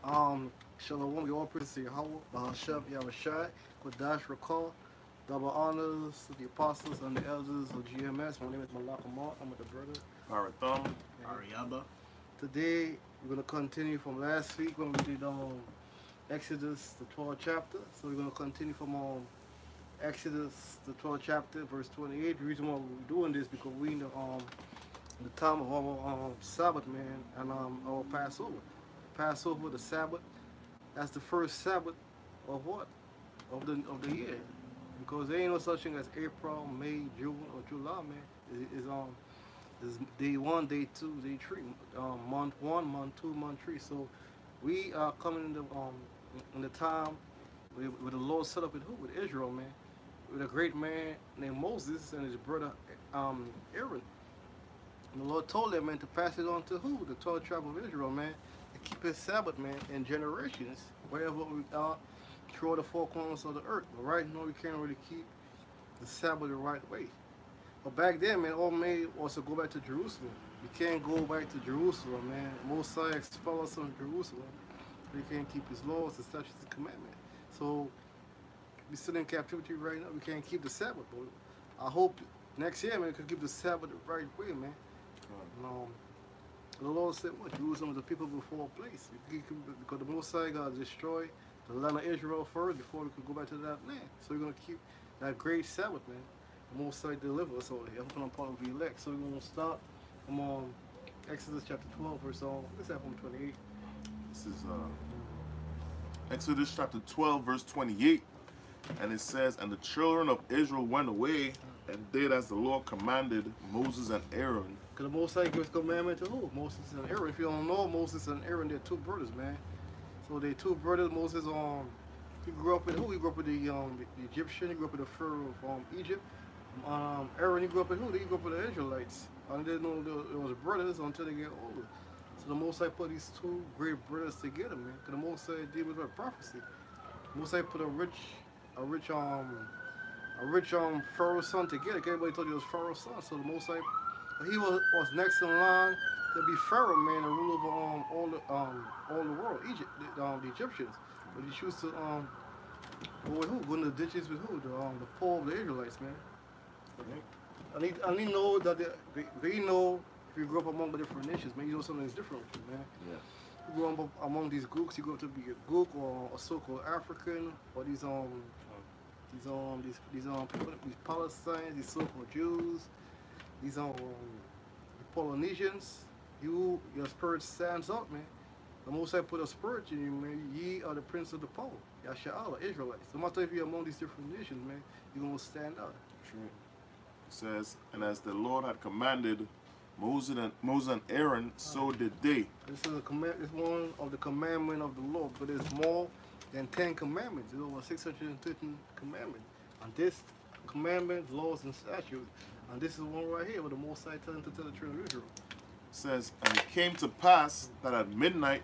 Shalom, we all praise to Yahweh, Bahasham, Yahushai, Kodash, Rakal, double honors to the apostles and the elders of GMS. My name is Malak Amal. I'm with the brother. Parathon. Ariaba. Today, we're going to continue from last week when we did Exodus, the 12th chapter. So we're going to continue from Exodus, the 12th chapter, verse 28. The reason why we're doing this because we in the time of our Sabbath, man, and our Passover. Passover, the Sabbath, that's the first Sabbath of what? Of the year. Because there ain't no such thing as April, May, June, or July, man. It's day one, day two, day three, month one, month two, month three. So we are coming in the time where the Lord set up with who? With Israel, man. With a great man named Moses and his brother Aaron. And the Lord told them, man, to pass it on to who? The 12 tribe of Israel, man. To keep his Sabbath, man, in generations, wherever we are, through the four corners of the earth. But right now, we can't really keep the Sabbath the right way. But back then, man, all made was to go back to Jerusalem. You can't go back to Jerusalem, man. Mosiah expelled us from Jerusalem. We can't keep his laws, his statutes, and commandments. So, we're still in captivity right now. We can't keep the Sabbath, but I hope next year, man, we can keep the Sabbath the right way, man. The Lord said, what? Jerusalem is the people before a place. Because the Most High God destroyed the land of Israel first before we could go back to that land. So we're going to keep that great Sabbath, man. The Most High deliver us over here. I'm going to part of the elect. So we're going to start from Exodus chapter 12, verse let's have from 28. This is Exodus chapter 12, verse 28. And it says, and the children of Israel went away and did as the Lord commanded Moses and Aaron. Because the Most High gives commandment to who? Moses and Aaron. If you don't know, Moses and Aaron, they're two brothers, man. So they're two brothers. Moses, he grew up with who? He grew up with the Egyptian. He grew up with the Pharaoh of Egypt. Aaron, he grew up with who? He grew up with the Israelites. And they didn't know there was brothers until they get older. So the Most High put these two great brothers together, man. Because the Most High deal with a prophecy. The Most High put a rich Pharaoh's son together. Everybody thought he was Pharaoh's son. So the Most High, he was next in line to be Pharaoh, man, and rule over all the world, Egypt, the Egyptians. But he chose to go with who? Go in the ditches with who? The poor of the Israelites, man. I need to know that they know if you grow up among the different nations, man, you know something's different with you, man. Yeah. You grow up among these groups, you grow up to be a group or a so-called African or these people, these Palestinians, these so-called Jews, these the Polynesians. Your spirit stands up, man. The Most High put a spirit in you, man. Ye are the prince of the power. Yasha'Allah, Israelites. No matter if you're among these different nations, man, you're gonna stand out. True. It says, and as the Lord had commanded Moses and Aaron, so did they. This is it's one of the commandment of the Lord, but there's more than 10 commandments. There's over 613 commandments. And this commandments, laws, and statutes. And this is one right here where the Most High telling to tell the children of Israel. It says, and it came to pass that at midnight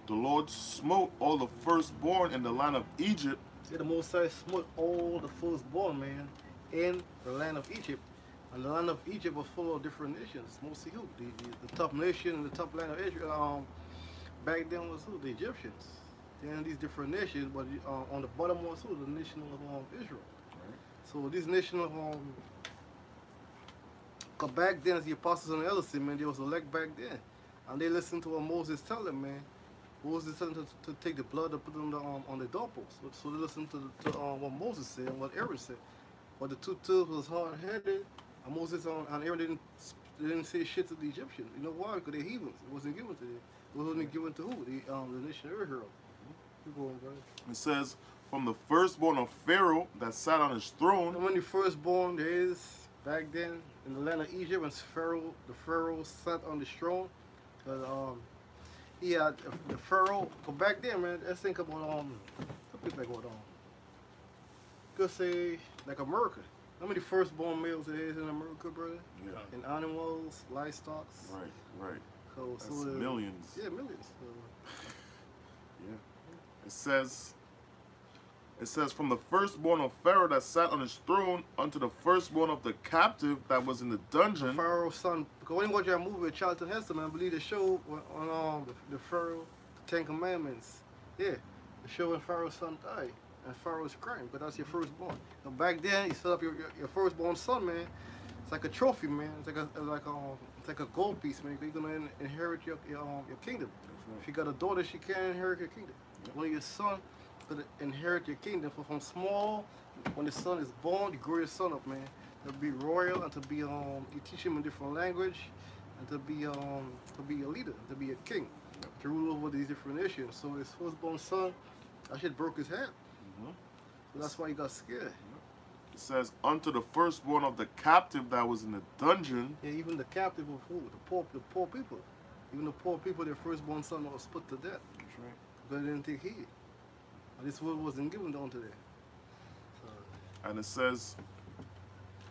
the Lord smote all the firstborn in the land of Egypt. Yeah, the Most High smote all the firstborn, man, in the land of Egypt. And the land of Egypt was full of different nations. Mostly who? The top nation and the top land of Israel back then was who? The Egyptians. Then these different nations, but on the bottom was who? The nation of Israel. Right. So this nation of cause back then, as the apostles and the elders, man, they was elect back then, and they listened to what Moses tell them, man. Moses telling them to take the blood and put it on the doorpost. So they listened to what Moses said and what Aaron said. But the two tugs was hard-headed, and Moses and Aaron didn't say shit to the Egyptians. You know why? Because they're heathens. It wasn't given to them. It was only given to who? The nation of Israel. Keep going, brother. It says, from the firstborn of Pharaoh that sat on his throne. And when the firstborn there is back then in the land of Egypt, when the Pharaoh sat on the throne, he had the Pharaoh. But back then, man, let's think about just say like America. How many firstborn males there is in America, brother? Yeah. In animals, livestock. Right. So millions. Yeah, millions. Yeah. It says, from the firstborn of Pharaoh that sat on his throne unto the firstborn of the captive that was in the dungeon. Pharaoh's son. Because when you watch that movie with Charlton Heston, man, I believe the show on the Pharaoh, the 10 Commandments. Yeah, the show when Pharaoh's son died. And Pharaoh's crying, because that's your firstborn. So back then, you set up your firstborn son, man. It's like a trophy, man. It's like a gold piece, man. You're gonna inherit your kingdom. Right. If you got a daughter, she can't inherit your kingdom. Yep. When your son gonna inherit your kingdom, from small, when the son is born, you grow your son up, man. To be royal and to be you teach him a different language, and to be a leader, to be a king, to rule over these different nations. So his firstborn son, that shit broke his head. So that's why he got scared. It says, unto the firstborn of the captive that was in the dungeon. Yeah, even the captive of who? The poor people. Even the poor people, their firstborn son was put to death. That's right. But they didn't take heed. And this word wasn't given down to them. So, And it says,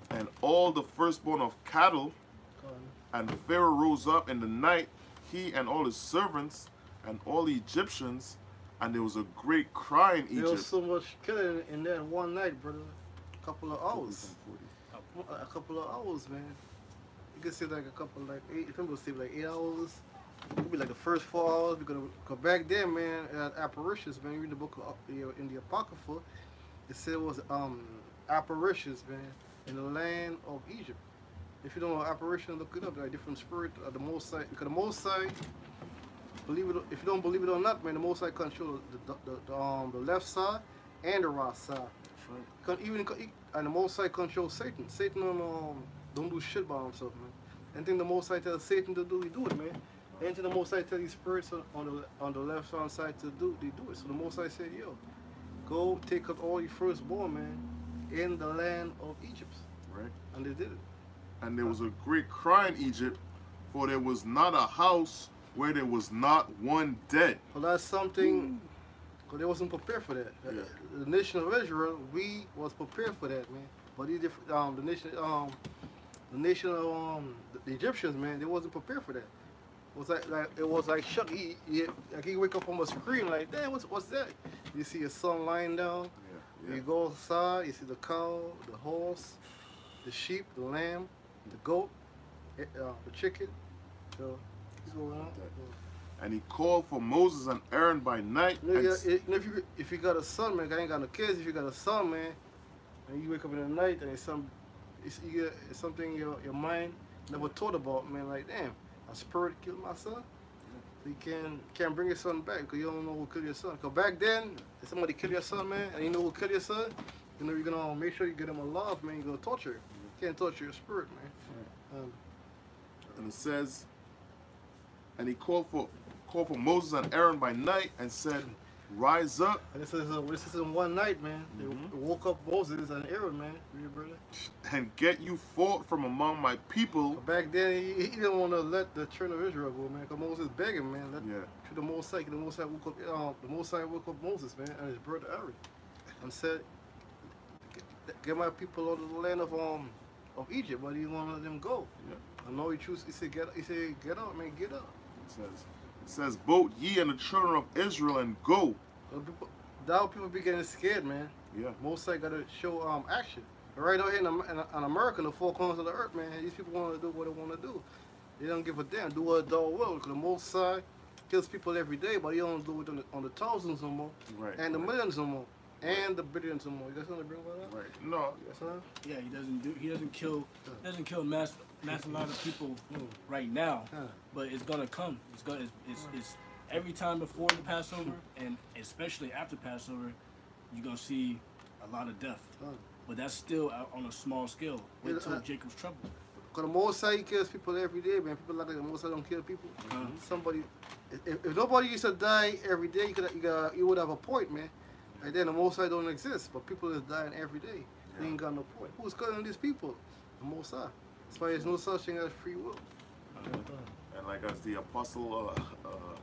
and all the firstborn of cattle, and Pharaoh rose up in the night, he and all his servants, and all the Egyptians, and there was a great cry in there was Egypt. so much killing in that one night, brother. A couple of hours. A couple of hours, man. You could say like a couple, like 8, people say like 8 hours. It could be like the first 4 hours, because back then, man, at apparitions, man, you read the book of, in the Apocrypha, it said it was apparitions, man, in the land of Egypt. If you don't know apparition, look it up. Like different spirit of the Most High. Because the Most High, believe it, if you don't believe it or not, man, the Most High control the left side and the right side. That's Even and the Most High control Satan. Satan don't do shit by himself, man. Anything the Most High tells Satan to do, he do it, man. Anything the Most High tells these spirits on the left hand side to do, they do it. So the Most High said, yo, go take up all your firstborn, man, in the land of Egypt. right. And they did it. And there was a great cry in Egypt, for there was not a house where there was not one dead. Well, that's something, because they wasn't prepared for that. Yeah. The nation of Israel, we was prepared for that, man. But these different, the nation of the Egyptians, man, they wasn't prepared for that. It was like shock. He wake up from a scream like, damn, what's that? You see your son lying down. Yeah. You go outside, you see the cow, the horse, the sheep, the lamb, the goat, the chicken. So he's going on. And he called for Moses and Aaron by night. And If you got a son, man, I ain't got no kids. If you got a son, man, and you wake up in the night and it's something your mind never thought about, man. Like, damn, a spirit killed my son. So you can't bring your son back because you don't know who killed your son. Because back then, if somebody killed your son, man, and you know who killed your son, you know you're gonna make sure you get him alive, man. You're gonna torture him. You can't torture your spirit, man. And it says, and he called for Moses and Aaron by night and said, rise up. And this is in one night, man. They woke up Moses and Aaron, man. Your brother. And get you forth from among my people. But back then, he didn't want to let the children of Israel go, man. Because Moses begging, man. To the Most High, woke up Moses, man, and his brother Aaron, and said, "Get my people out of the land of Egypt." But he didn't want to let them go. Yeah. And now he said, "Get out, man, get out." It says, both ye and the children of Israel, and go. Now people be getting scared, man. Yeah. Most High got to show action. Right out here in America, in the four corners of the earth, man, these people want to do what they want to do. They don't give a damn. Do what thou will. Because the Most High kills people every day, but he don't do it on the thousands no more, Right. and the millions no more, and the billions no more. You guys want to bring about that? Right. No. Yes, sir? Yeah, he doesn't kill mass a lot of people right now, but it's gonna come. It's every time before the Passover and especially after Passover, you're gonna see a lot of death. But that's still out on a small scale. Wait till Jacob's trouble. Because the Most High kills people every day, man. People like the Most High don't kill people. Somebody, if nobody used to die every day, you would have a point, man. And then the Most High don't exist, but people is dying every day. They ain't got no point. Who's killing these people? The Most High. That's why there's no such thing as free will. And like as the apostle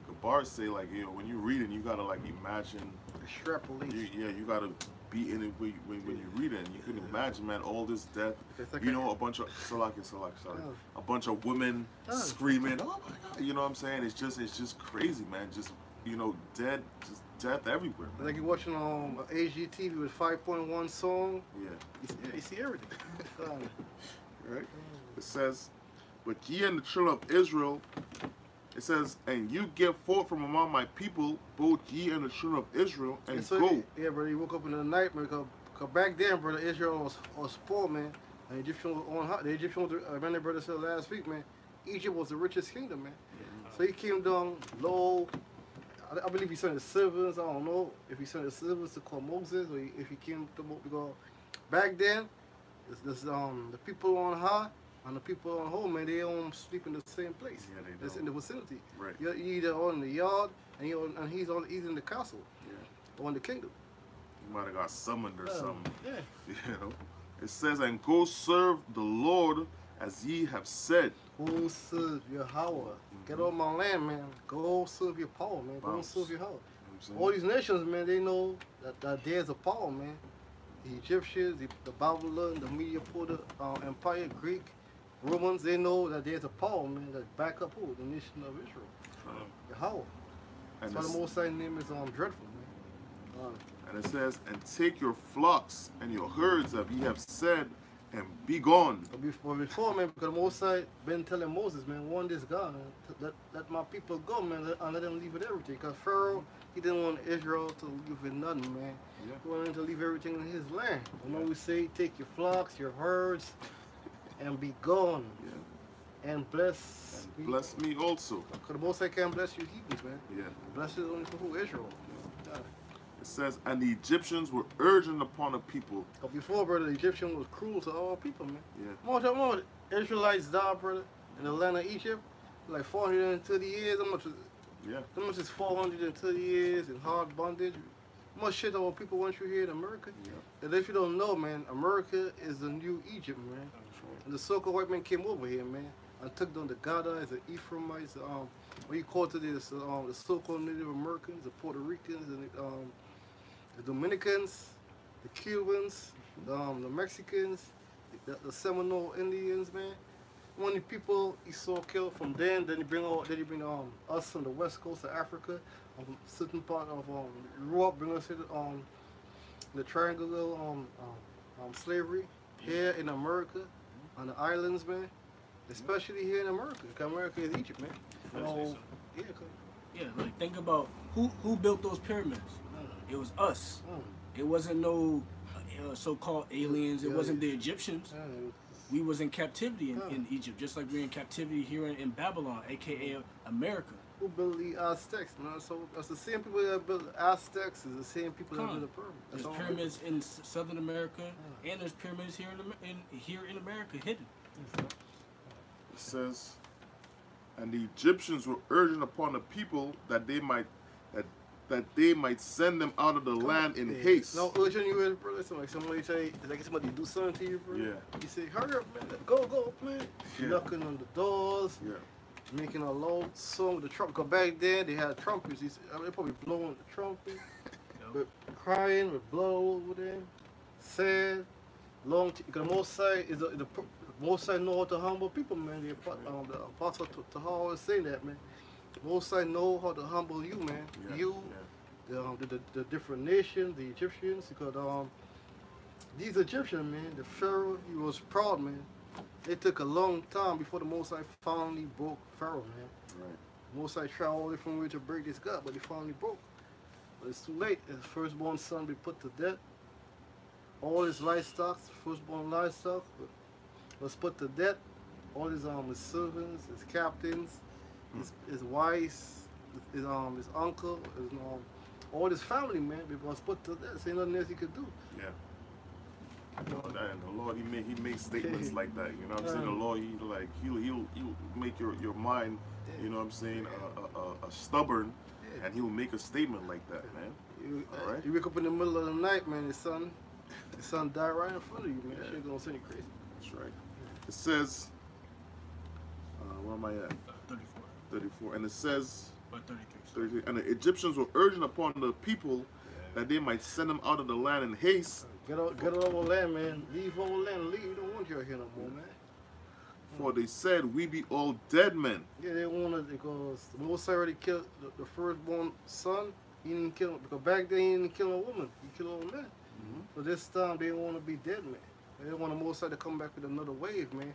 Gabar say, like, you know, when you read it, you gotta like imagine. Extrapolation. You gotta be in it when you read it. And you can imagine, man, all this death. You know, a bunch of a bunch of women screaming, "Oh my God!" You know what I'm saying? It's just crazy, man. Just death everywhere, man. Like you're watching on HGTV with 5.1 song. Yeah. You see everything. Right. It says, but ye and the children of Israel, It says, and you get forth from among my people, both ye and the children of Israel, and so, go. Yeah, brother, he woke up in the night, man, because back then, brother, Israel was poor, man. And the Egyptians was on hot. The Egyptians, I remember brother said last week, man, Egypt was the richest kingdom, man. So he came down low. I believe he sent his servants. I don't know if he sent his servants to call Moses, or if he came to because back then, the people on high and the people on home, man, they don't sleep in the same place. Yeah, they It's don't. in the vicinity. Right. You're either on the yard and he's in the castle. Yeah. Or in the kingdom. You might have got summoned or something. Yeah. You know. It says, and go serve the Lord as ye have said. Go serve your Yahweh. Get on my land, man. Go serve your power, man. Go serve your Yahweh. All these nations, man, they know that there's a power, man. The Egyptians, the Babylon, the Media-Potter Empire, Greek, Romans, they know that there's a power, man, that back up who? The nation of Israel. Yahweh. That's why the Most High name is dreadful, man. And it says, and take your flocks and your herds that ye have said, and be gone. But before, man, because the Most High been telling Moses, man, warn this God, man, let my people go, man, and let them leave with everything. Because Pharaoh, he didn't want Israel to leave with nothing, man. Yeah. He wanted to leave everything in his land. You know, we say, take your flocks, your herds, and be gone. Yeah. And bless and bless me also. Because the Most High can't bless you heathens, man. Yeah. Bless is only for who? Israel. Yeah. It says, and the Egyptians were urgent upon the people. But before, brother, the Egyptian was cruel to all people, man. Yeah. More Israelites died, brother, in the land of Egypt, like 430 years. How much is 430 years in hard bondage? How much shit our people went through here in America? Yeah. And if you don't know, man, America is the new Egypt, man. Right. And the so-called white man came over here, man, and took down the Gadites, the Ephraimites, what you call today, the so-called Native Americans, the Puerto Ricans, and the Dominicans, the Cubans, the Mexicans, the Seminole Indians, man. When the people he saw killed from then he bring us from the west coast of Africa, certain part of Europe, bring us to the triangular slavery here in America, on the islands, man. Especially here in America, because America is Egypt, man. So, yeah, like think about who built those pyramids. It was us. It wasn't no so-called aliens. It wasn't the Egyptians. We was in captivity in Egypt, just like we're in captivity here in Babylon, aka America. Who built the Aztecs? Man? So that's the same people that built the Aztecs. Is the same people that built the pyramids. There's pyramids in Southern America, and there's pyramids here in America hidden. It says, and the Egyptians were urgent upon the people that they might send them out of the land in haste. No, urgent you is, brother. Like somebody say, like somebody do something to you, bro. Yeah. You say, hurry up, man. Go, man. Yeah. Knocking on the doors. Yeah. Making a loud song with the trumpet. Because back then they had trumpets. They probably blowing the trumpet, but crying with blood over there. Sad, long. Because most side is the most side know how to humble people, man. The apostle Tahar always saying that, man. Most side know how to humble you, man. Yeah. You, the different nations, the Egyptians. Because these Egyptians, man, the Pharaoh, he was proud, man. It took a long time before the Most High finally broke Pharaoh, man. Right. Most High tried all different ways to break this gut, but he finally broke. But it's too late. His firstborn son be put to death. All his livestock, firstborn livestock, was put to death. All his servants, his captains, his wives, his uncle, all his family, man, was put to death. Ain't nothing else he could do. Yeah. You know, and the Lord, he makes statements like that. You know what I'm saying? The Lord, he'll make your mind, you know what I'm saying, stubborn, and he'll make a statement like that, man. All right? You wake up in the middle of the night, man, his son died right in front of you, man. That shit gonna send you crazy. That's right. It says, where am I at? 34. 34. And it says, 33. And the Egyptians were urging upon the people that they might send them out of the land in haste. Get out of our land, man. Leave our land. Leave. We don't want you here no more, man. For they said, we be all dead men. Yeah, they wanted, because the Most High already killed the firstborn son. He didn't kill him, because back then he didn't kill a woman. He killed a man. So this time they want to be dead, man. They want the Most High to come back with another wave, man.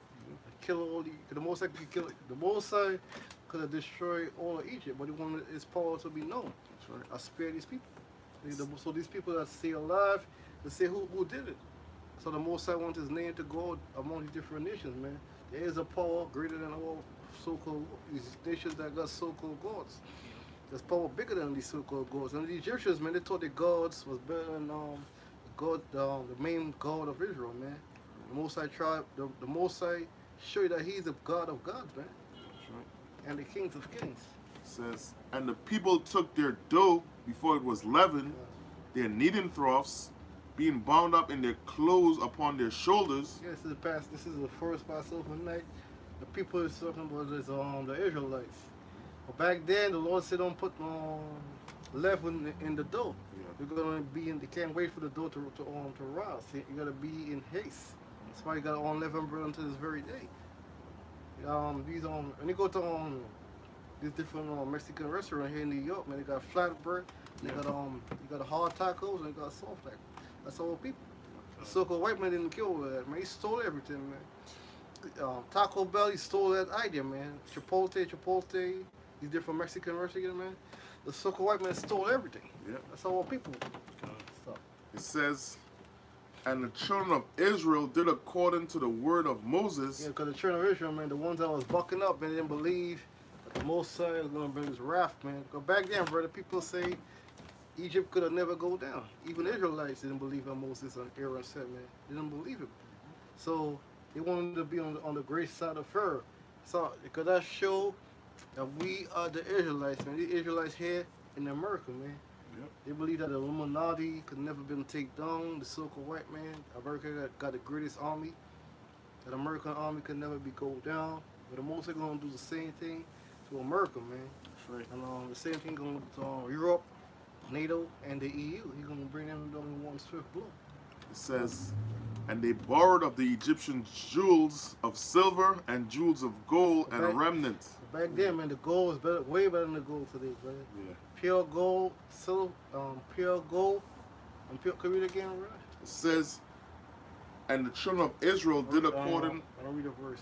kill all the Most High could kill the Most High could have destroyed all of Egypt, but he wanted his power to be known. That's right. I spare these people. So these people that stay alive, they say who did it. So the Most High wants his name to go among these different nations, man. There is a power greater than all so-called these nations that got so-called gods. There's power bigger than these so-called gods. And the Egyptians, man, they thought the gods was better than God, the main God of Israel, man. The Most High tribe, the Most High show you that He's the God of gods, man. That's right. And the kings of kings. It says, and the people took their dough before it was leavened, their kneading troughs, being bound up in their clothes upon their shoulders. Yeah, this is the first Passover night. The people is talking about is the Israelites. But back then, the Lord said, don't put leaven in the dough. Yeah. You're gonna be in. They can't wait for the dough to rise. You gotta be in haste. That's why you got unleavened bread until this very day. When you go to these different Mexican restaurants here in New York, man, they got flatbread. They got you got hard tacos and you got soft tacos. That's all people. The so-called white man didn't kill that, man. He stole everything, man. Taco Bell, he stole that idea, man. Chipotle, these different Mexican restaurants, man. The so-called white man stole everything. Yeah. That's all people. It says, and the children of Israel did according to the word of Moses. Yeah, because the children of Israel, man, the ones that was bucking up and didn't believe that the Most High was going to bring his wrath, man. Because back then, brother, people say Egypt could have never go down. Even Israelites didn't believe in Moses and Aaron said, man. They didn't believe him. So they wanted to be on the great side of Pharaoh. So because that show that we are the Israelites, man. The Israelites here in America, man. Yep. They believe that the Illuminati could never been taken down. The so-called white man, America got the greatest army. That American army could never be go down. But the Most are gonna do the same thing to America, man. That's right. And the same thing going to Europe, NATO, and the EU. He's gonna bring them down in one swift blow. It says, and they borrowed of the Egyptian jewels of silver and jewels of gold and remnants. Back then, man, the gold was better, way better than the gold today, brother. Yeah. Pure gold, silver, pure gold, and pure. Can you read it again, brother? It says, and the children of Israel did according. I'll read a verse.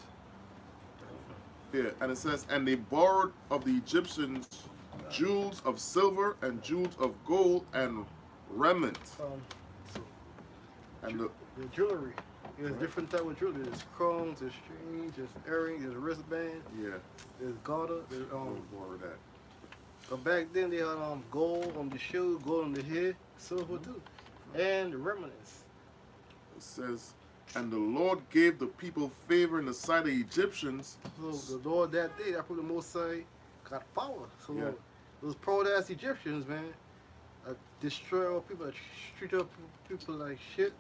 Yeah, and it says, and they borrowed of the Egyptians jewels of silver and jewels of gold and remnants. And the jewelry. There's different type of jewelry. There's crowns, there's strings, there's earrings, there's wristband. Yeah. There's garter. There's more of that. But back then they had gold on the shoe, gold on the head, silver too, and the remnants. It says, and the Lord gave the people favor in the sight of the Egyptians. So the Lord that day, that put the Most High got power. So Yeah. those proud-ass Egyptians, man, destroy all people, treat up people like shit.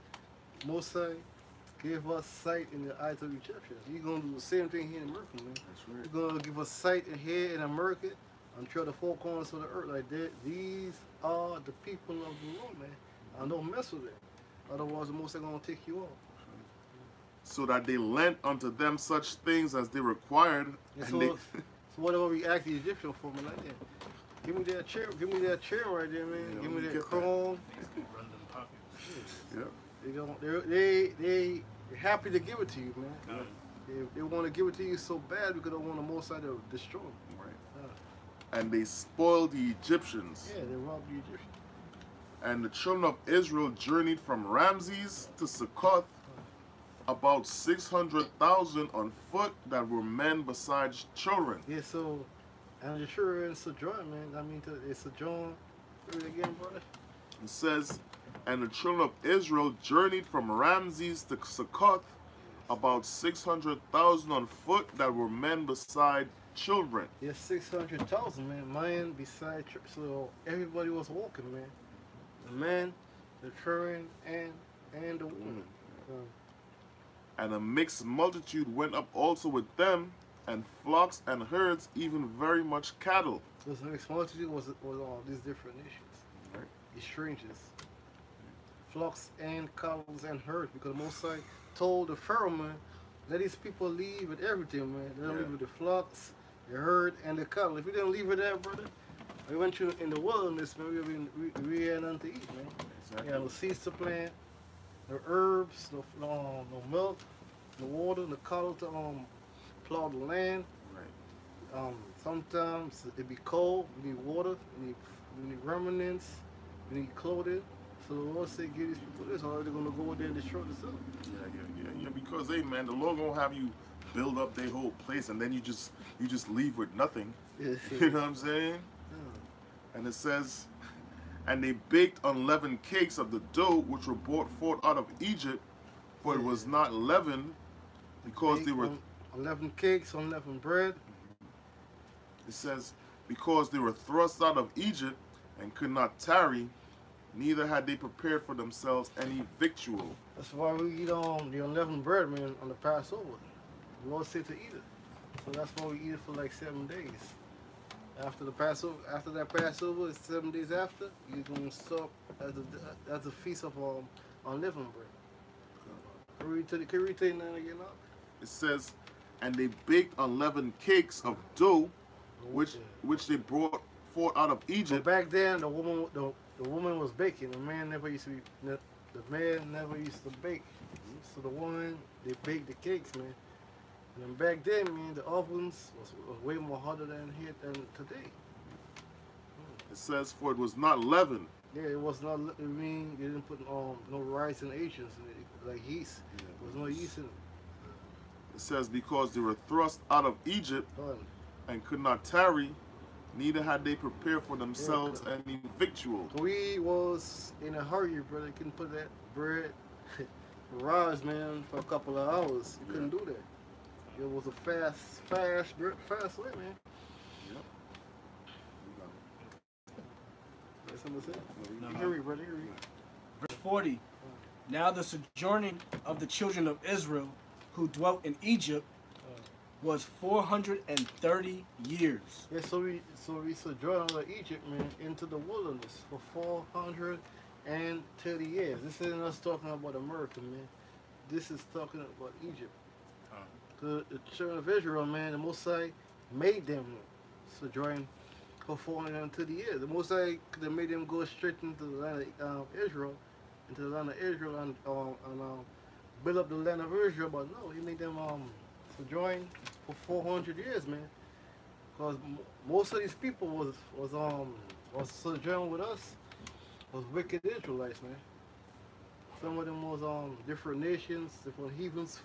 Most High gave us sight in the eyes of Egyptians. He's gonna do the same thing here in America, man. That's right. He's gonna give us sight here in America and try the four corners of the earth like that. These are the people of the Lord, man. And don't mess with it. Otherwise, the Most High gonna take you off. So that they lent unto them such things as they required. Yeah, and so whatever we ask the Egyptian for, man, like that. Give me that chair right there, man. Yeah, give me that get chrome. Run them pockets. Yeah. They're happy to give it to you, man. They want to give it to you so bad because they want the Most High to destroy them. Right. And they spoiled the Egyptians. Yeah, they robbed the Egyptians. And the children of Israel journeyed from Ramses to Succoth, about 600,000 on foot that were men besides children. Yeah, so, and the children sojourn, man. I mean, they sojourn. Read it again, brother. It says, and the children of Israel journeyed from Ramses to Succoth, about 600,000 on foot that were men beside children. Yeah, 600,000, man. Man beside children. So everybody was walking, man. The man, the children, and the woman. And a mixed multitude went up also with them, and flocks and herds, even very much cattle. This mixed multitude was all these different nations. Right. These strangers. Flocks and cattle and herds, because the Most High told the Pharaoh, man, let these people leave with everything, man. Let them leave with the flocks, the herd, and the cattle. If we didn't leave with that, brother, we went to in the wilderness, man. We had nothing to eat, man. Exactly. We had no seeds to plant, no herbs, no milk, no water, no cattle plow the land. Right. Sometimes it be cold, we need water, we need remnants, we need clothing. So the Lord said, give these people this, or they're going to go in there and destroy themselves. Yeah. Because, hey, man, the Lord going to have you build up their whole place, and then you just leave with nothing. You know what I'm saying? Yeah. And it says, and they baked unleavened cakes of the dough which were brought forth out of Egypt, for it was not leavened, because they were... Unleavened cakes, unleavened bread. It says, because they were thrust out of Egypt and could not tarry, neither had they prepared for themselves any victual. That's why we eat the unleavened bread, man, on the Passover. The Lord said to eat it. So that's why we eat it for like 7 days. After the Passover, after that Passover, it's 7 days after, you're going to stop as a feast of unleavened bread. Can you read to you now again? It says, and they baked unleavened cakes of dough, which they brought forth out of Egypt. But back then, the woman was baking. The man never used to bake. So the woman, they baked the cakes, man. And then back then, man, the ovens was way more harder than today. It says, for it was not leavened. Yeah, it was not. I mean, they didn't put no rice and agents in it, like yeast. Yeah, there was no yeast in it. It says, because they were thrust out of Egypt and could not tarry, neither had they prepared for themselves any victual. We was in a hurry, brother. You couldn't put that bread rise, man, for a couple of hours. You couldn't do that. It was a fast way, man. Yep. That's what it said. You read, brother. You read. Verse 40. Now the sojourning of the children of Israel who dwelt in Egypt was 430 years. Yeah, so we sojourned out of Egypt, man, into the wilderness for 430 years. This isn't us talking about America, man. This is talking about Egypt. The children of Israel, man, the Most High made them sojourn for 430 years. The Most High could have made them go straight into the land of Israel, and build up the land of Israel, but no, he made them sojourn for 400 years, man. Because most of these people was sojourning with us was wicked Israelites, man. Some of them was different nations, different heathens,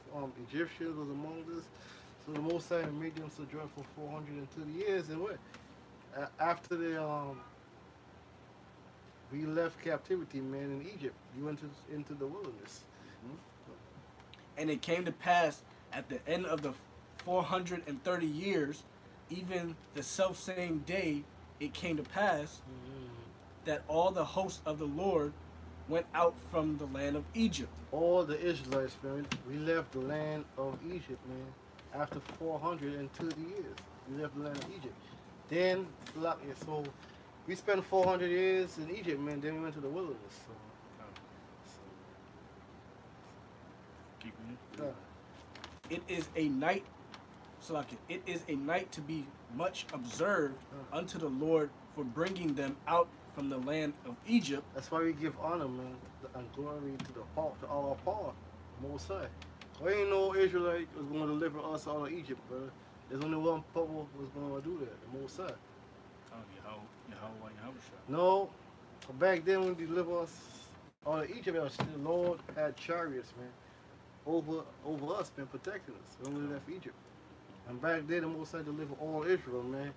Egyptians was among us. So the Most High made them sojourn for 430 years, and what? After we left captivity, man, in Egypt, we went into the wilderness. And it came to pass at the end of the 430 years, even the selfsame day it came to pass, that all the hosts of the Lord went out from the land of Egypt. All the Israelites, man, we left the land of Egypt, man, after 430 years. We left the land of Egypt. Then, so we spent 400 years in Egypt, man, then we went to the wilderness. It is a night, it is a night to be much observed unto the Lord for bringing them out from the land of Egypt. That's why we give honor, man, and glory to our power, Most High. There ain't no Israelite was going to deliver us out of Egypt, brother. There's only one people who was going to do that, the Most High. No, back then when they delivered us out of Egypt, the Lord had chariots, man, over us, man, protecting us when we left Egypt. And back then, the Most High delivered all Israel, man,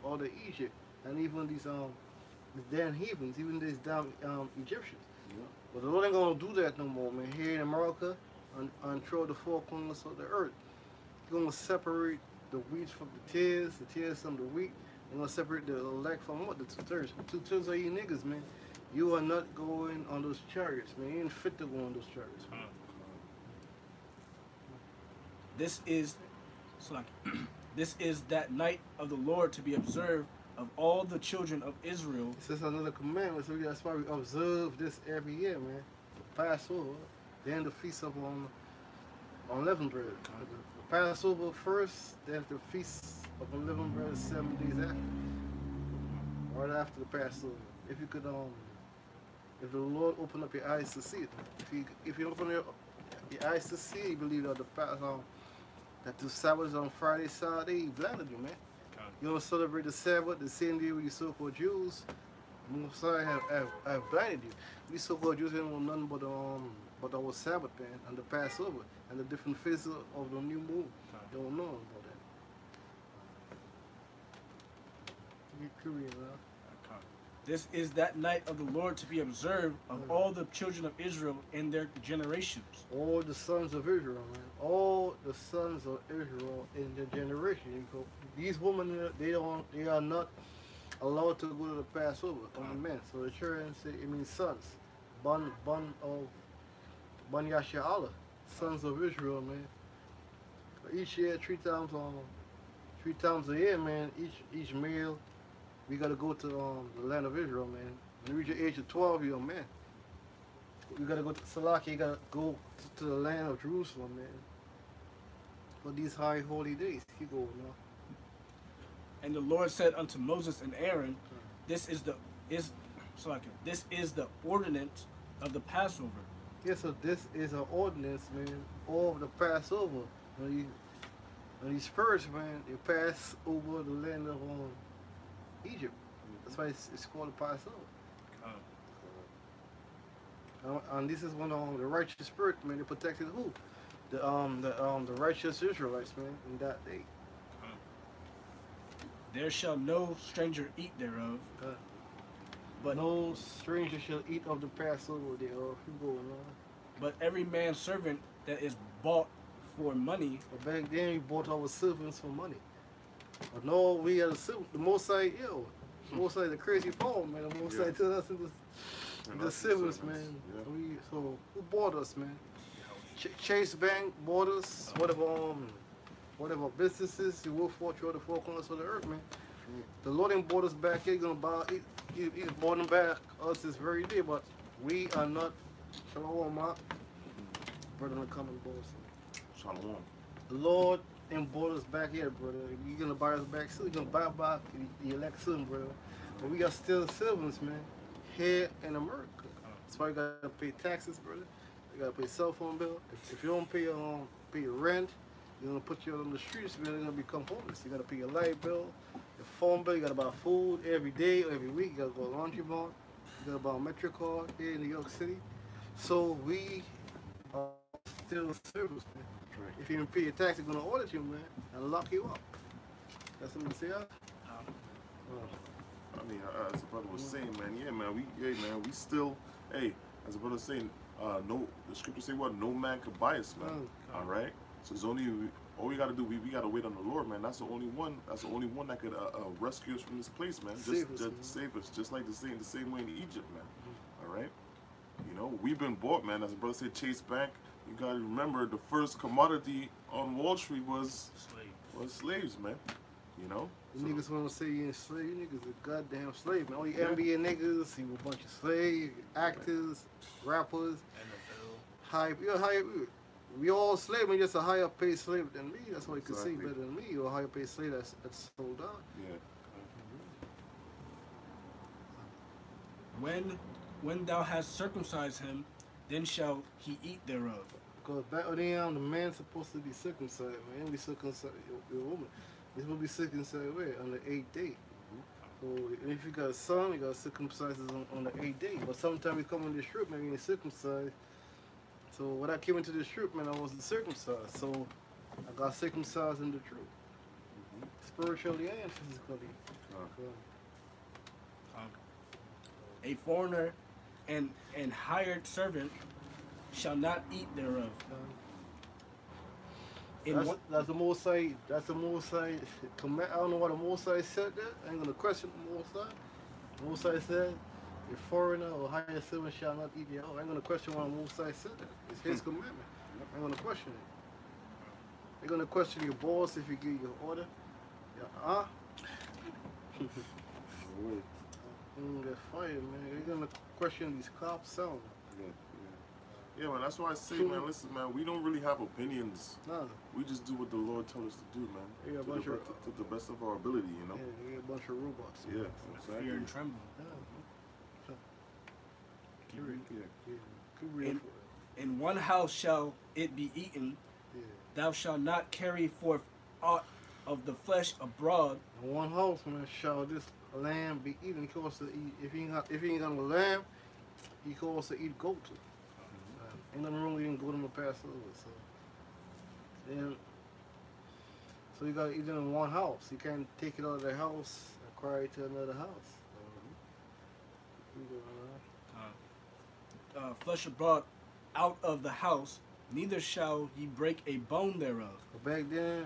all the Egypt, and even these damn heathens, even these damn Egyptians. Yeah. But the Lord ain't gonna do that no more, man. Here in America, and through the four corners of the earth, He's gonna separate the wheat from the tares from the wheat. He's gonna separate the elect from what? The two-thirds. Two-thirds of you niggas, man. You are not going on those chariots, man. You ain't fit to go on those chariots, man. This is that night of the Lord to be observed of all the children of Israel. This is another commandment, so that's why we observe this every year, man. The Passover, then the Feast of Unleavened Bread. The Passover first, then the Feast of Unleavened Bread 7 days after. Right after the Passover. If you could, if the Lord open up your eyes to see it. If you open your eyes to see it, you believe that that the Sabbath is on Friday, Saturday, he blinded you, man. You don't celebrate the Sabbath the same day with you so-called Jews. Most High have blinded you. We so-called Jews don't know nothing but our Sabbath, man, and the Passover and the different phases of the new moon. You don't know about that. You curious, huh? This is that night of the Lord to be observed of all the children of Israel in their generations. All the sons of Israel, man. All the sons of Israel in their generation. These women, they are not allowed to go to the Passover on the men. So the children say it means sons. Ban Yasha Allah, sons of Israel, man. Each year, three times a year, man. Each male, we gotta go to the land of Israel, man. When you reach the age of 12, you're a man. You gotta go to Salaki. You gotta go to the land of Jerusalem, man. For these high holy days, you go now. And the Lord said unto Moses and Aaron, this is the ordinance of the Passover. Yes, so this is an ordinance, man, of the Passover. When these spirits, man, they pass over the land of Egypt. That's why it's called the Passover. And this is when the righteous spirit, man, they protected who? The righteous Israelites, man, in that day. There shall no stranger eat thereof. But no stranger shall eat of the Passover thereof. But every man's servant that is bought for money. But back then, we bought our servants for money. But no, we are the Most High, the Most High, the crazy poem, man. The Most High tells us the servants, man. Yeah. So who bought us, man? Chase Bank bought us. Whatever businesses you work for throughout the four corners of the earth, man. The Lord ain't bought us back here. He's gonna buy. He's bought them back us this very day, but we are not. Shalom, ma. Brother, gonna come and bought us. Shalom. The Lord ain't bought us back here, brother. You're gonna buy us back soon. You're gonna buy back the elect soon, brother. But we are still servants, man, here in America. That's why you gotta pay taxes, brother. You gotta pay cell phone bill. If you don't pay your rent, you're gonna put you on the streets, man. You're gonna become homeless. You gotta pay your light bill, your phone bill. You gotta buy food every day or every week. You gotta go to laundry mart. You gotta buy a Metro card here in New York City. So we are still servants, man. Right. If you don't pay your tax, they're gonna audit you, man, and lock you up. That's what I'm saying. I mean, as the brother was saying, man, we still, as the brother was saying, the scripture say what? No man can buy us, man. All right. So it's only all we gotta do. We gotta wait on the Lord, man. That's the only one. That's the only one that could rescue us from this place, man. Just save us, just like the same way in Egypt, man. All right. You know, we've been bought, man. As the brother said, Chase Bank. You gotta remember, the first commodity on Wall Street was slaves, man. You know. You niggas want to say you ain't slave. You niggas a goddamn slave, man. All you NBA niggas, you a bunch of slave actors, rappers, we all slave, man. Just a higher paid slave than me. That's why you can say better than me. Or a higher paid slave that's sold out. Yeah. Mm-hmm. When thou hast circumcised him, then shall he eat thereof. Because back when the man's supposed to be circumcised, man. Be circumcised, your woman. He's supposed to be circumcised where? On the 8th day. So if you got a son, you got to circumcise on the 8th day. But sometimes you come in this trip, man, you ain't circumcised. So when I came into this trip, man, I wasn't circumcised. So I got circumcised in the truth. Spiritually and physically. A foreigner and hired servant shall not eat thereof. That's the Most High. That's the Most High command. I don't know why the Most High said that. I ain't gonna question the Most High. The Most High said, "A foreigner or hired servant shall not eat thereof." I ain't gonna question why the Most High said that. It's His commandment. I ain't gonna question it. They're gonna question your boss if you give your order. Get fired, man. They're gonna question these cops sound. Yeah, man, that's why I say, man, listen, man, we don't really have opinions. No. We just do what the Lord tells us to do, man. To the best of our ability, you know? Yeah, you're a bunch of robots. Yeah, exactly. Fear and tremble. Yeah. In one house shall it be eaten, Yeah. Thou shalt not carry forth aught of the flesh abroad. In one house, man, shall this lamb be eaten. He can also eat, if he ain't got no lamb, he can also eat goat too. Ain't nothing wrong with eating goat on the Passover. So you gotta eat it in one house. You can't take it out of the house and carry it to another house. Flesh abroad out of the house, neither shall ye break a bone thereof. But back then,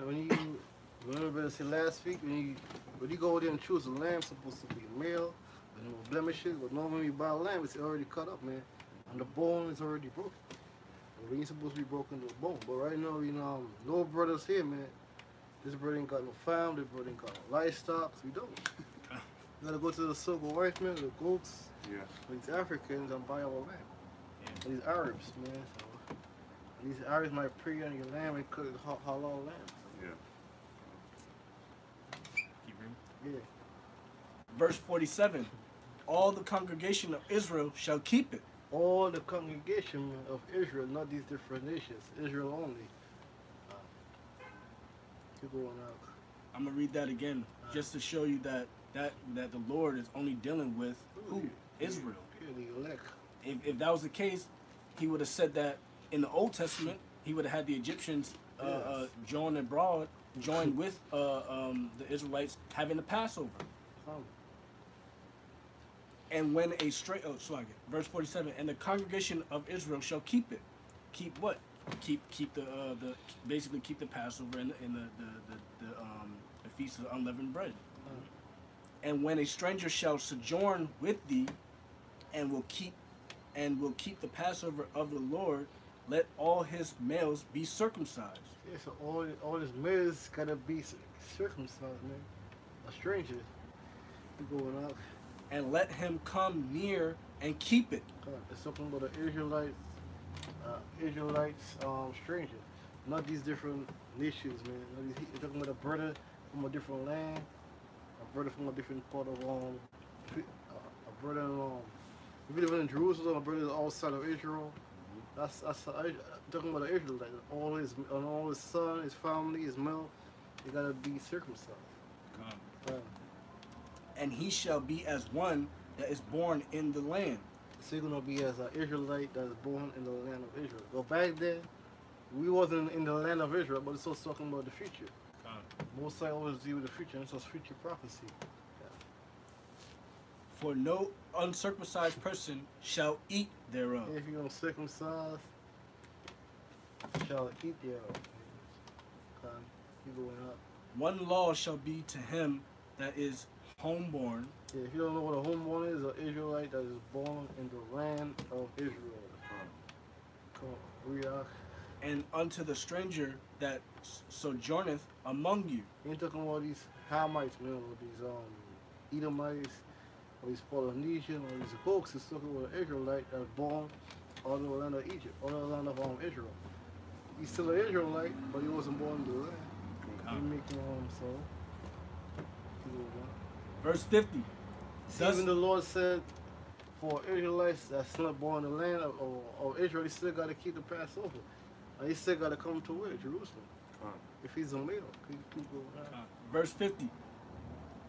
remember I said last week, when you go there and choose a lamb, it's supposed to be male, and no blemishes. But normally when you buy a lamb, it's already cut up, man, and the bone is already broken. It ain't supposed to be broken to the bone. But right now, no brothers here, man. This brother ain't got no farm. This brother ain't got no livestock. We don't. You gotta go to the circle white man, the goats. Yeah. These Africans and buy our lamb. Yeah. And these Arabs, man. So, and these Arabs might pray on your lamb and cook halal lamb. Yeah. Keep reading. Yeah. Verse 47. All the congregation of Israel shall keep it. All the congregation of Israel, not these different nations, Israel only. Keep going out. I'm gonna read that again, just to show you that the Lord is only dealing with who? Israel. Yeah, the elect. If that was the case, he would have said that in the Old Testament. He would have had the Egyptians join abroad, join with the Israelites having the Passover. And when verse 47, and the congregation of Israel shall keep it. Keep what? Keep the basically keep the Passover and the feast of unleavened bread. And when a stranger shall sojourn with thee, and will keep the Passover of the Lord, let all his males be circumcised. Yeah, so all his males gotta be circumcised, man. A stranger. You going out. And let him come near and keep it. It's talking about the Israelites, stranger. Not these different nations, man. It's talking about a brother from a different land, a brother from a different part of a brother if you live in Jerusalem, a brother outside of Israel. That's talking about the Israelite. All his son, his family, his male, they gotta be circumcised. And he shall be as one that is born in the land. So you're gonna be as an Israelite that is born in the land of Israel. Well, back then, we wasn't in the land of Israel, but it's also talking about the future. Most I always deal with the future, and it's future prophecy. Yeah. For no uncircumcised person shall eat thereof. If you're uncircumcised, shall eat thereof. You going up. One law shall be to him that is homeborn. Yeah, if you don't know what a homeborn is, an Israelite that is born in the land of Israel. Come on, read out. And unto the stranger that sojourneth among you. You ain't talking about these Hamites, man, or these Edomites, or these Polynesian, or these folks. It's talking about an Israelite that was born all in the land of Egypt, all in the land of Israel. He's still an Israelite, but he wasn't born in the land. He making so. Verse 50. Even the Lord said, for Israelites that's not born in the land of Israel, he still got to keep the Passover. And he still got to come to where? Jerusalem. If he's a male. Verse 50.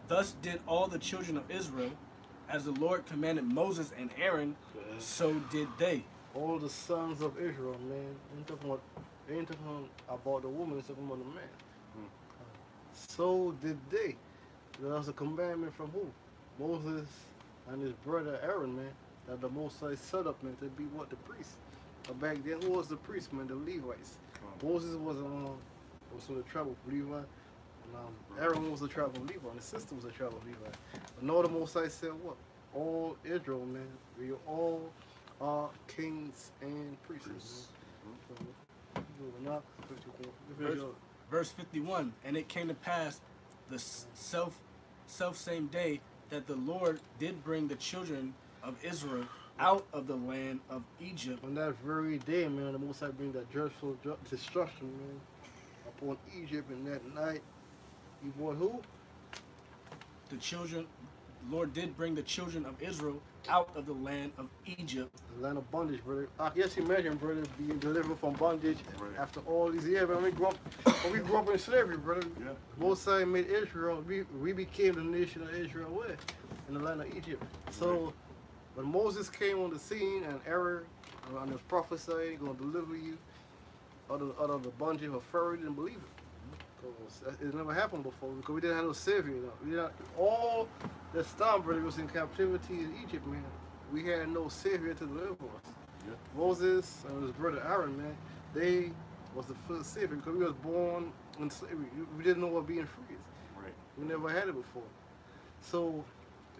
Thus did all the children of Israel, as the Lord commanded Moses and Aaron, so did they. All the sons of Israel, man. They ain't talking about the woman, it's talking about the man. So did they. That was a commandment from who? Moses and his brother Aaron, man. That the Most High set up, man, to be what? The priest. But back then, who was the priest, man? The Levites. Moses was from the tribe of Levi. And Aaron was the tribe of Levi. And his sister was the tribe of Levi. But now the Most High said what? All Israel, man. We all are kings and priests. Verse 51. And it came to pass the self same day that the Lord did bring the children of Israel out of the land of Egypt. On that very day, man, the Most High bring that dreadful destruction, man, upon Egypt. And that night, he brought who? The children Lord did bring the children of Israel out of the land of Egypt. The land of bondage, brother. I guess imagine, brother, being delivered from bondage after all these years. When we grew up in slavery, brother. Yeah. Moses made Israel. We became the nation of Israel where? In the land of Egypt. So when Moses came on the scene and Aaron and was prophesying, going to deliver you out of the bondage of Pharaoh, didn't believe it. It never happened before because we didn't have no savior. All this time, brother, was in captivity in Egypt, man. We had no savior to deliver us. Yeah. Moses and his brother Aaron, man, they was the first savior because we was born in slavery. We didn't know what being free is. Right. We never had it before. So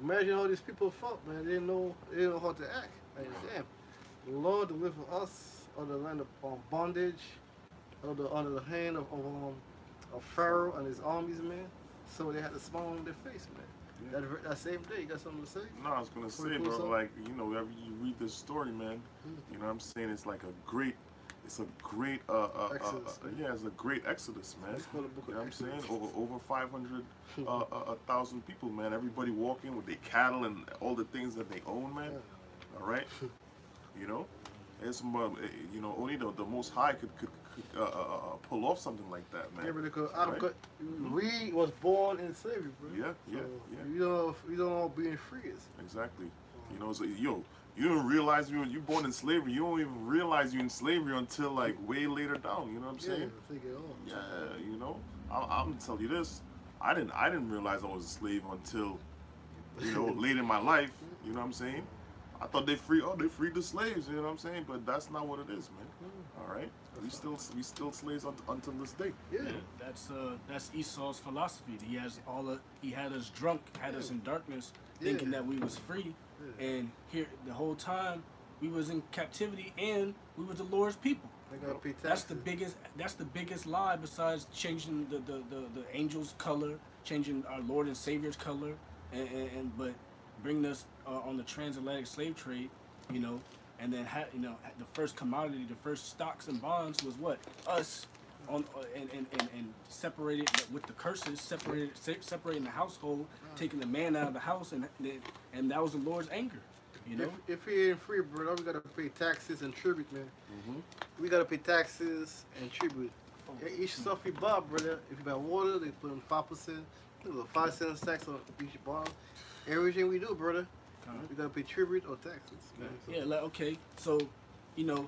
imagine how these people felt, man. They didn't know how to act. Like, damn, the Lord deliver us out of the land of bondage, under the hand of Pharaoh and his armies, man. So they had to smile on their face, man. Yeah. That same day, you got something to say? No, I was gonna say, bro, like, you know, whenever you read this story, man, you know what I'm saying, it's like a great Exodus, yeah, it's a great Exodus, man. You know what I'm saying? Over 500,000 people, man. Everybody walking with their cattle and all the things that they own, man. All right, you know, it's you know, only the Most High could pull off something like that, man. Yeah, because we was born in slavery, bro. Yeah. You don't know what being free is. Exactly. You know, so you don't realize you're born in slavery. You don't even realize you're in slavery until like way later down. You know what I'm saying? Yeah. You know, I'm gonna tell you this. I didn't realize I was a slave until, you know, late in my life. You know what I'm saying? I thought they freed the slaves. You know what I'm saying? But that's not what it is, man. All right. We still slaves until this day. Yeah. That's Esau's philosophy. He had us drunk, had us in darkness, thinking that we was free, and here the whole time we was in captivity and we was the Lord's people. That's the biggest lie besides changing the angel's color, changing our Lord and Savior's color, but bringing us on the transatlantic slave trade, you know. And then, the first commodity, the first stocks and bonds was what? Us, and separated with the curses, separating the household, taking the man out of the house, and that was the Lord's anger, you know? If we ain't free, brother, we got to pay taxes and tribute, man. We got to pay taxes and tribute. Each stuff we buy, brother, if you buy water, they put in 5%, 5 cents tax on each bottle. Everything we do, brother, we gotta pay tribute or taxes. Yeah, like, okay, so, you know,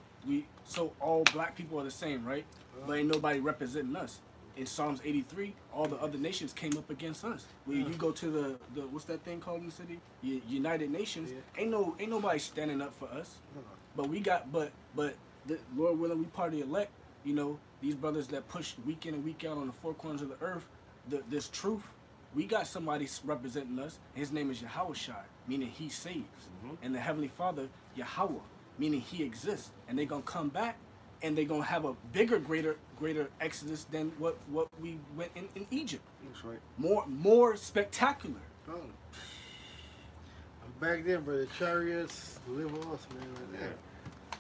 so all black people are the same, right? But ain't nobody representing us. In Psalms 83, all the other nations came up against us. You go to the what's that thing called in the city? United Nations. Ain't nobody standing up for us. But the Lord willing, we part of the elect. You know, these brothers that push week in and week out on the four corners of the earth, this truth. We got somebody representing us. His name is Yahushua, meaning he saves. And the Heavenly Father, Yahweh, meaning he exists. And they're going to come back and they're going to have a bigger, greater exodus than what we went in Egypt. That's right. More spectacular. And back then, brother, the chariots deliver us, man. Right there.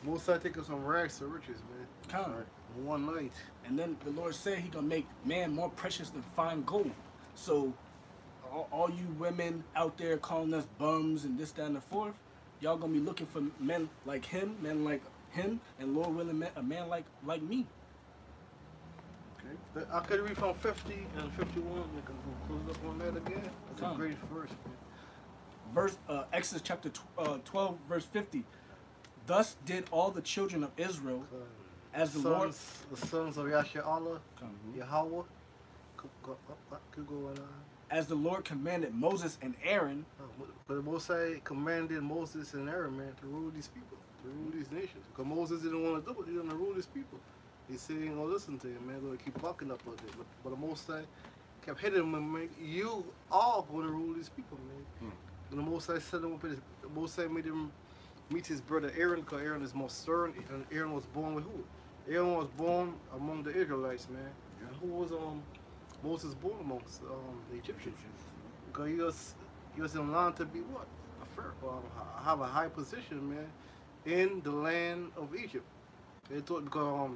Most I take us from rags to riches, man. In one night. And then the Lord said he going to make man more precious than fine gold. So, all you women out there calling us bums and this, that, and the fourth, y'all gonna be looking for men like him, and Lord willing, a man like me. Okay. I could read from 50 and 51. We can close up on that again. That's a great verse. Exodus chapter 12, verse 50. Thus did all the children of Israel, as the sons of Yahshua, Yahweh. As the Lord commanded Moses and Aaron. But the Most High commanded Moses and Aaron, man, to rule these people, to rule these nations. Because Moses didn't want to do it. He didn't want to rule these people. He said he ain't going to listen to him, man. Going to keep bucking up out there. But the Most High kept hitting him, man. You are going to rule these people, man. And the Most High set him up. The Most High made him meet his brother Aaron, because Aaron is more stern. And Aaron was born with who? Aaron was born among the Israelites, man. And who was Moses born amongst the Egyptians? Because he was in line to be what? A pharaoh, have a high position, man, in the land of Egypt. They thought because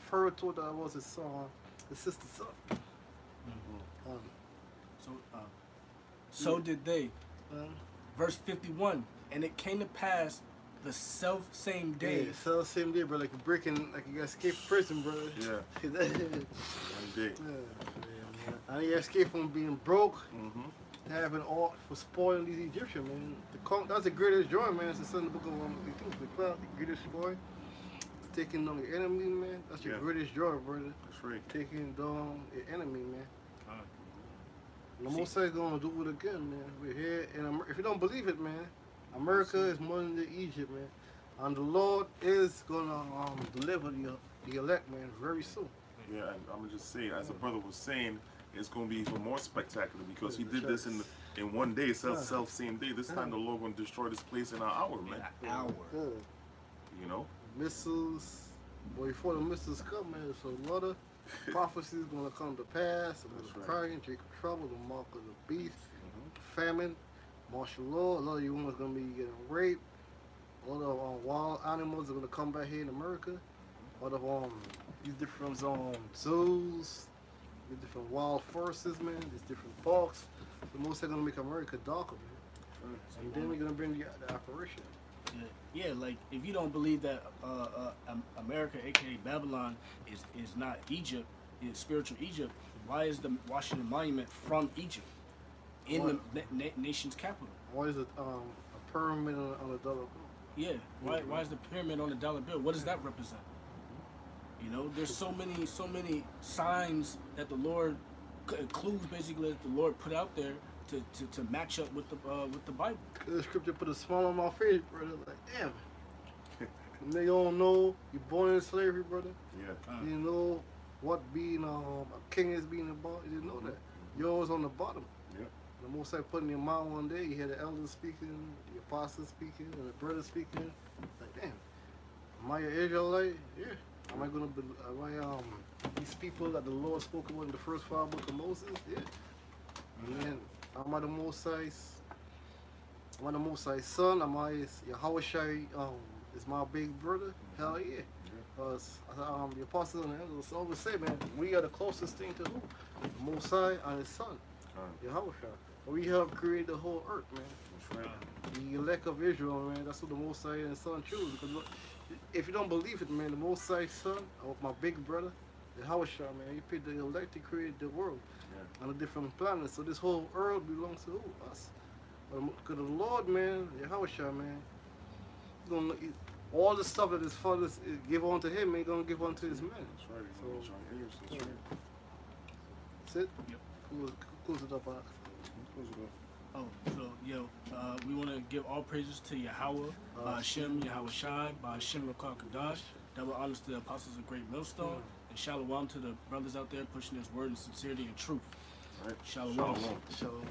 Pharaoh thought that was his son, his sister's son. So did they. Verse 51. And it came to pass the self same day. Yeah, self same day, bro. Like you're breaking, like you got escaped prison, bro. Yeah. One day. Yeah, and you escape from being broke, having all for spoiling these Egyptians, man. That's the greatest joy, man. It's in the book of the greatest joy. Taking down your enemy, man. That's your greatest joy, brother. That's right. Taking down your enemy, man. The Most High is gonna do it again, man. We're here, and if you don't believe it, man, America is more than Egypt, man. And the Lord is gonna deliver the elect, man, very soon. Yeah, and I'm gonna just say, as the brother was saying, it's gonna be even more spectacular because he did this in one day, self same day. This time the Lord gonna destroy this place in an hour, man. An hour. You know. Missiles. Well, before the missiles come, man, so a lot of prophecies gonna come to pass. About crying, Jacob trouble, the mark of the beast, famine, martial law. A lot of you women gonna be getting raped. A lot of wild animals are gonna come back here in America. A lot of these different zoos, these different wild forests, man. These different parks. The Most are gonna make America darker, man. And then we're gonna bring the apparition. Yeah, like if you don't believe that America, aka Babylon, is not Egypt, is spiritual Egypt, why is the Washington Monument from Egypt in the nation's capital? Why is it a pyramid on a dollar bill? Yeah, why is the pyramid on a dollar bill? What does that represent? You know, there's so many signs that the Lord, clues basically that the Lord put out there to match up with the Bible. The scripture put a smile on my face, brother. Like, damn. They don't know you're born in slavery, brother. Yeah. You know what being a king is being about. You didn't know that. You're always on the bottom. Yeah. The Most High put in your mind one day. You hear the elders speaking, the apostles speaking, and the brothers speaking. Like, damn. Am I an Israelite? Yeah. Am I gonna be? These people that the Lord spoke about in the first 5 books of Moses? Yeah. And then, am I the Most High's? Am I the Most High's son? Am I Yahushua? Is my big brother? Hell yeah. Because the apostles and the elders always say, man, we are the closest thing to who? The Most High and His Son, Yahushua. We have created the whole earth, man. That's right. The elect of Israel, man. That's what the Most High and His Son choose. Because look, if you don't believe it, man, the Most High's Son, or my big brother, Yahushua, man, He paid the elect to create the world on a different planet. So this whole earth belongs to who? Us. Because the Lord, man, Yahushua, man, all the stuff that His Father give on to Him, He's going to give on to His men. That's right. So, that's it? Yep. Close it up, Alex. Oh, so, we want to give all praises to Yahweh, Hashem, Yahweh Shai, Hashem Rakar Kadash. Double honors to the apostles of Great Millstone, and shalom to the brothers out there pushing this word in sincerity and truth. Right. Shalom. Shalom.